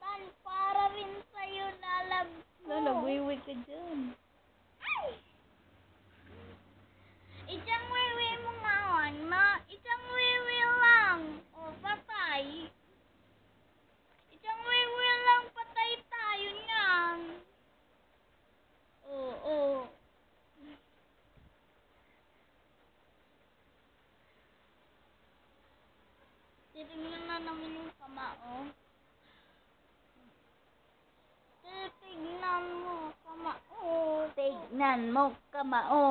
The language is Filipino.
Tan, para rin sa'yo na love ko. Nagwiwi ka dyan. Isang wiwi mo ngayon, isang wiwi lang. O, patay. Isang wiwi lang, patay tayo niyan. Oo. Titignan na namin yung kamao. Titignan mo, kamao. Tignan mo, kamao.